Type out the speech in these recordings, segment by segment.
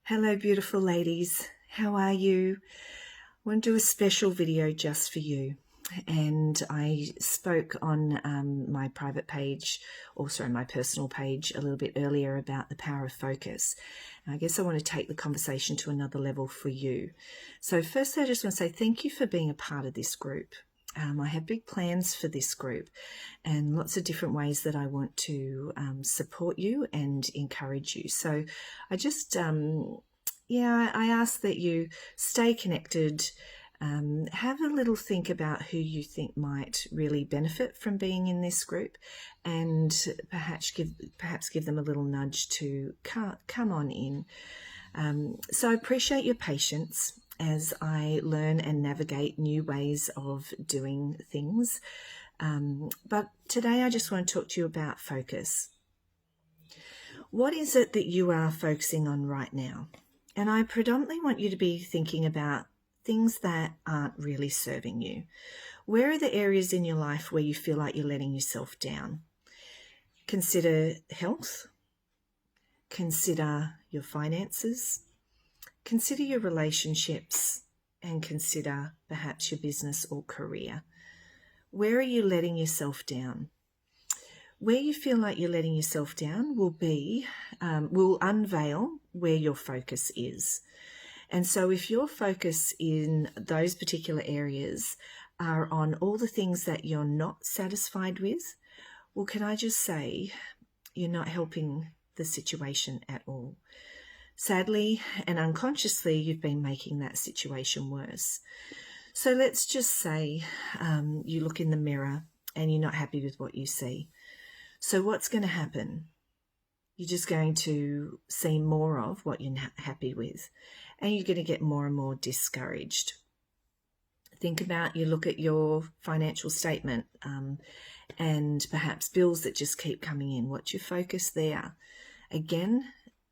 Hello, beautiful ladies. How are you? I want to do a special video just for you. And I spoke on my private page, also my personal page, a little bit earlier about the power of focus. And I guess I want to take the conversation to another level for you. So firstly, I just want to say thank you for being a part of this group. I have big plans for this group and lots of different ways that I want to support you and encourage you. So I just, I ask that you stay connected, have a little think about who you think might really benefit from being in this group, and perhaps give them a little nudge to come on in. So I appreciate your patience as I learn and navigate new ways of doing things. But today I just want to talk to you about focus. What is it that you are focusing on right now? And I predominantly want you to be thinking about things that aren't really serving you. Where are the areas in your life where you feel like you're letting yourself down? Consider health. Consider your finances. Consider your relationships, and consider perhaps your business or career. Where are you letting yourself down? Where you feel like you're letting yourself down will unveil where your focus is. And so if your focus in those particular areas are on all the things that you're not satisfied with, well, can I just say you're not helping the situation at all. Sadly and unconsciously, you've been making that situation worse. So let's just say you look in the mirror and you're not happy with what you see. So what's going to happen? You're just going to see more of what you're not happy with, and you're going to get more and more discouraged. Think about, you look at your financial statement and perhaps bills that just keep coming in. What's your focus there? Again,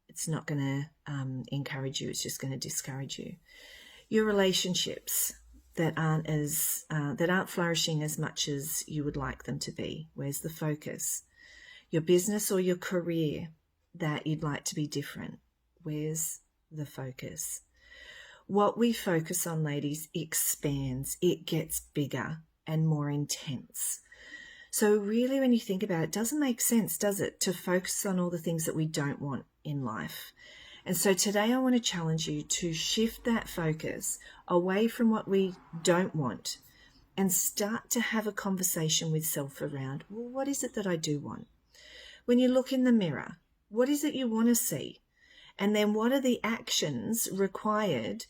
it's not going to encourage you. It's just going to discourage you. Your relationships that aren't flourishing as much as you would like them to be. Where's the focus? Your business or your career that you'd like to be different. Where's the focus? What we focus on, ladies, expands. It gets bigger and more intense. So really, when you think about it, it doesn't make sense, does it, to focus on all the things that we don't want in life? And so today I want to challenge you to shift that focus away from what we don't want and start to have a conversation with self around, well, what is it that I do want? When you look in the mirror, what is it you want to see? And then what are the actions required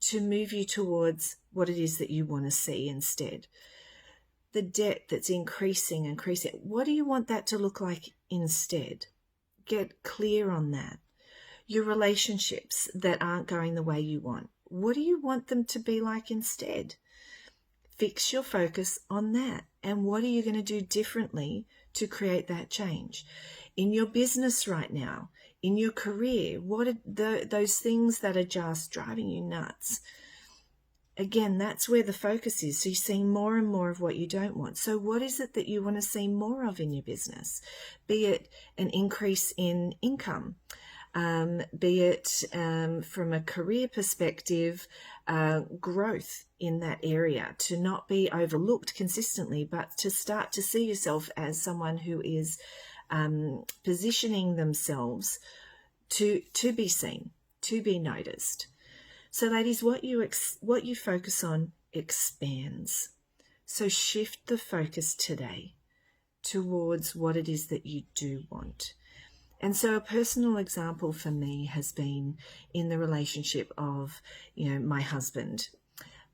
to move you towards what it is that you want to see instead? The debt that's increasing. What do you want that to look like instead? Get clear on that. Your relationships that aren't going the way you want. What do you want them to be like instead? Fix your focus on that. And what are you going to do differently to create that change? In your business right now, in your career, what are those things that are just driving you nuts? Again, that's where the focus is. So you're seeing more and more of what you don't want. So what is it that you want to see more of in your business? Be it an increase in income, be it from a career perspective, growth in that area, to not be overlooked consistently, but to start to see yourself as someone who is positioning themselves to be seen, to be noticed. So ladies, what you focus on expands. So shift the focus today towards what it is that you do want. And so a personal example for me has been in the relationship of, my husband.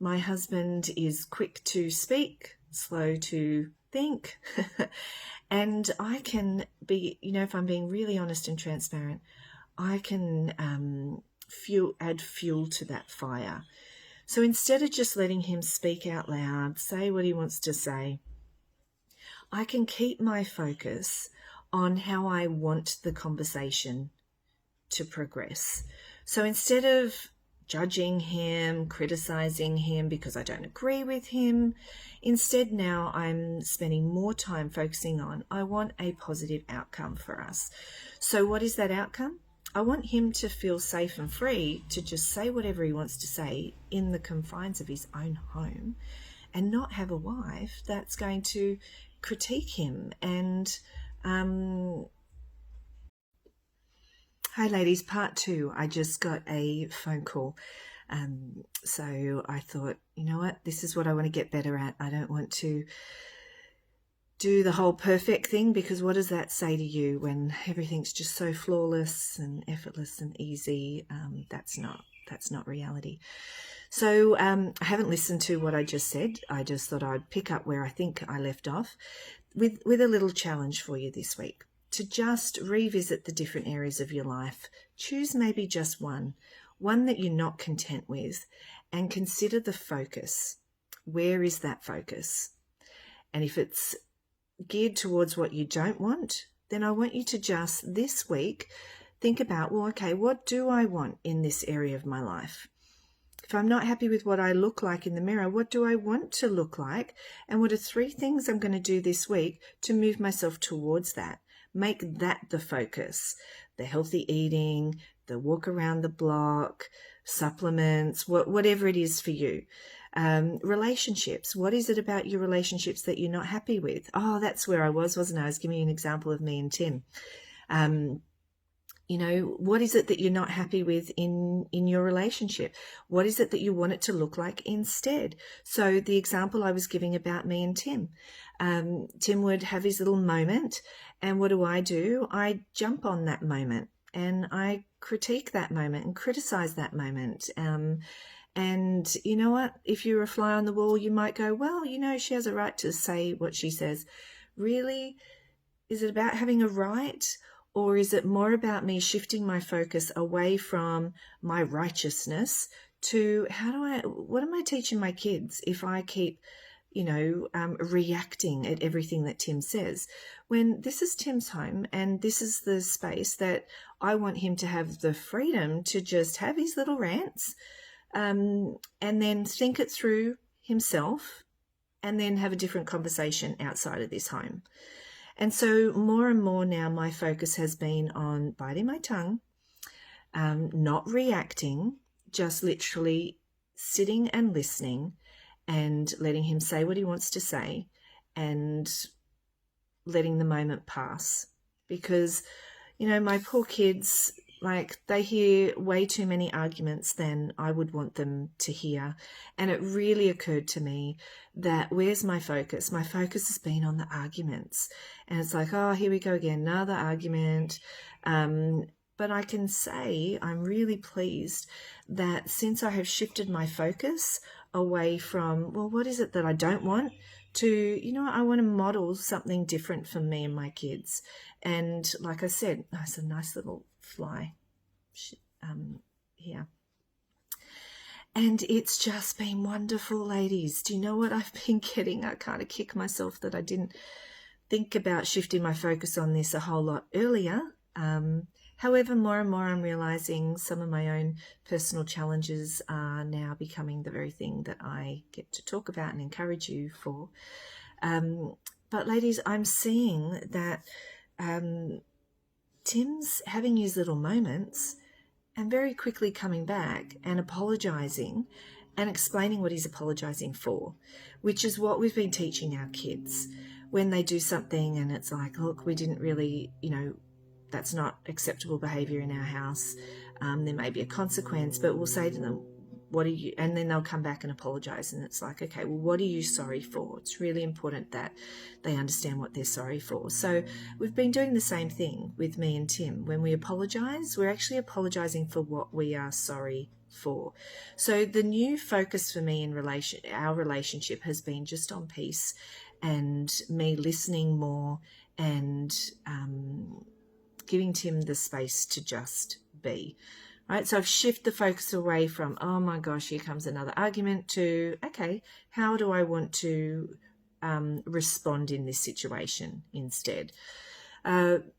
My husband is quick to speak, slow to think. And I can be, if I'm being really honest and transparent, I can add fuel to that fire. So instead of just letting him speak out loud, say what he wants to say, I can keep my focus on how I want the conversation to progress. So instead of judging him, criticizing him because I don't agree with him, instead now I'm spending more time focusing on, I want a positive outcome for us. So what is that outcome? I want him to feel safe and free to just say whatever he wants to say in the confines of his own home, and not have a wife that's going to critique him. And hi ladies, part 2. I just got a phone call. So I thought, you know what, this is what I want to get better at. I don't want to do the whole perfect thing, because what does that say to you when everything's just so flawless and effortless and easy? That's not reality. So I haven't listened to what I just said. I just thought I'd pick up where I think I left off with a little challenge for you this week, to just revisit the different areas of your life. Choose maybe just one that you're not content with, and consider the focus. Where is that focus? And if it's geared towards what you don't want, then I want you to just this week think about, well, okay, what do I want in this area of my life? If I'm not happy with what I look like in the mirror, what do I want to look like? And what are 3 things I'm going to do this week to move myself towards that? Make that the focus. The healthy eating, the walk around the block, supplements, whatever it is for you. Relationships. What is it about your relationships that you're not happy with? Oh, that's where I wasn't I? I was giving you an example of me and Tim. What is it that you're not happy with in your relationship? What is it that you want it to look like instead? So the example I was giving about me and Tim, Tim would have his little moment, and what do? I jump on that moment and I critique that moment and criticize that moment. And you know what? If you're a fly on the wall, you might go, well, she has a right to say what she says. Really? Is it about having a right? Or is it more about me shifting my focus away from my righteousness to what am I teaching my kids if I keep, reacting at everything that Tim says? When this is Tim's home and this is the space that I want him to have the freedom to just have his little rants, and then think it through himself, and then have a different conversation outside of this home. And so more and more now my focus has been on biting my tongue, not reacting, just literally sitting and listening and letting him say what he wants to say and letting the moment pass. Because, my poor kids, they hear way too many arguments than I would want them to hear. And it really occurred to me that where's my focus? My focus has been on the arguments. And it's like, oh, here we go again, another argument. But I can say I'm really pleased that since I have shifted my focus away from, well, what is it that I don't want, to, I want to model something different for me and my kids. And like I said, it's a nice little fly here. And it's just been wonderful, ladies. Do you know what I've been getting? I kind of kick myself that I didn't think about shifting my focus on this a whole lot earlier. However, more and more I'm realizing some of my own personal challenges are now becoming the very thing that I get to talk about and encourage you for. But ladies, I'm seeing that Tim's having his little moments and very quickly coming back and apologising and explaining what he's apologising for, which is what we've been teaching our kids. When they do something and it's like, look, we didn't really, that's not acceptable behaviour in our house. There may be a consequence, but we'll say to them, what are you, and then they'll come back and apologise. And it's like, okay, well, what are you sorry for? It's really important that they understand what they're sorry for. So we've been doing the same thing with me and Tim. When we apologise, we're actually apologising for what we are sorry for. So the new focus for me in our relationship has been just on peace and me listening more and giving Tim the space to just be. Right, so I've shifted the focus away from, oh my gosh, here comes another argument, to, okay, how do I want to respond in this situation instead?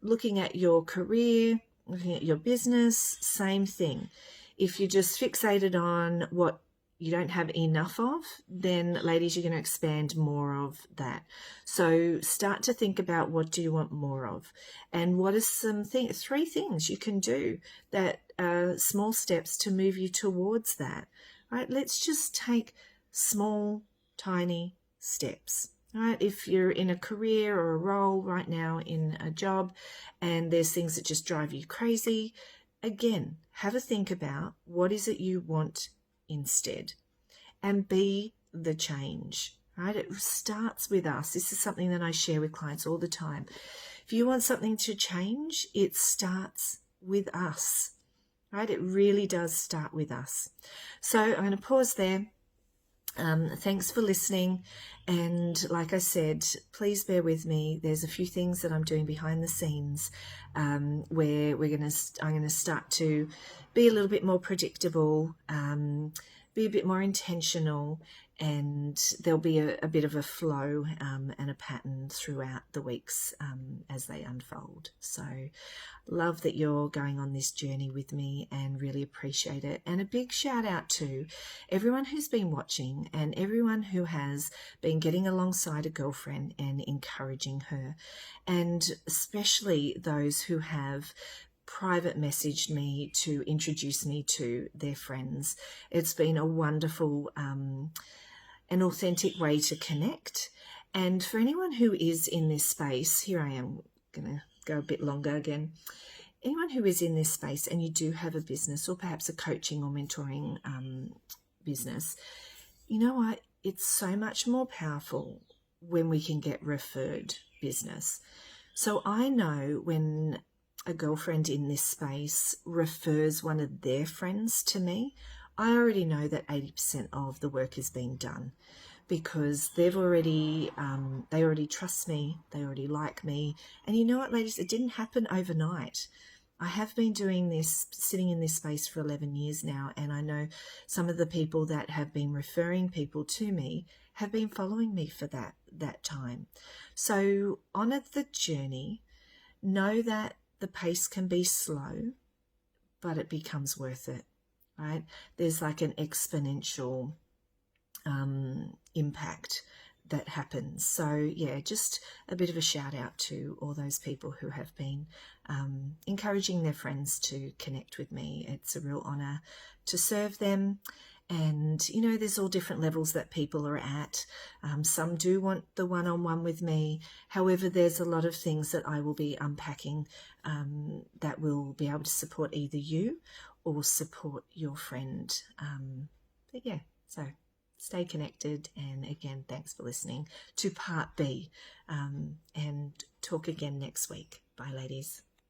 Looking at your career, looking at your business, same thing. If you're just fixated on what you don't have enough of, then ladies, you're going to expand more of that. So start to think about, what do you want more of, and what are some things, 3 things you can do that are small steps to move you towards that. Right? Let's just take small, tiny steps. Right? If you're in a career or a role right now in a job and there's things that just drive you crazy, again, have a think about, what is it you want instead, and be the change. Right? It starts with us. This is something that I share with clients all the time. If you want something to change, it starts with us. Right? It really does start with us. So I'm going to pause there. Thanks for listening, and like I said, please bear with me. There's a few things that I'm doing behind the scenes where I'm going to start to be a little bit more predictable, be a bit more intentional, and there'll be a bit of a flow and a pattern throughout the weeks as they unfold. So love that you're going on this journey with me and really appreciate it. And a big shout out to everyone who's been watching and everyone who has been getting alongside a girlfriend and encouraging her, and especially those who have private messaged me to introduce me to their friends. It's been a wonderful an authentic way to connect. And for anyone who is in this space, here I am going to go a bit longer again. Anyone who is in this space and you do have a business or perhaps a coaching or mentoring business, you know what? It's so much more powerful when we can get referred business. So I know when a girlfriend in this space refers one of their friends to me, I already know that 80% of the work is being done, because they already trust me, they already like me. And you know what, ladies, it didn't happen overnight. I have been doing this, sitting in this space for 11 years now, and I know some of the people that have been referring people to me have been following me for that time. So honour the journey, know that the pace can be slow, but it becomes worth it. Right? There's like an exponential impact that happens. So yeah, just a bit of a shout out to all those people who have been encouraging their friends to connect with me. It's a real honour to serve them. And, you know, there's all different levels that people are at. Some do want the one-on-one with me. However, there's a lot of things that I will be unpacking that will be able to support either you or support your friend. But yeah, so stay connected. And again, thanks for listening to part B, and talk again next week. Bye, ladies.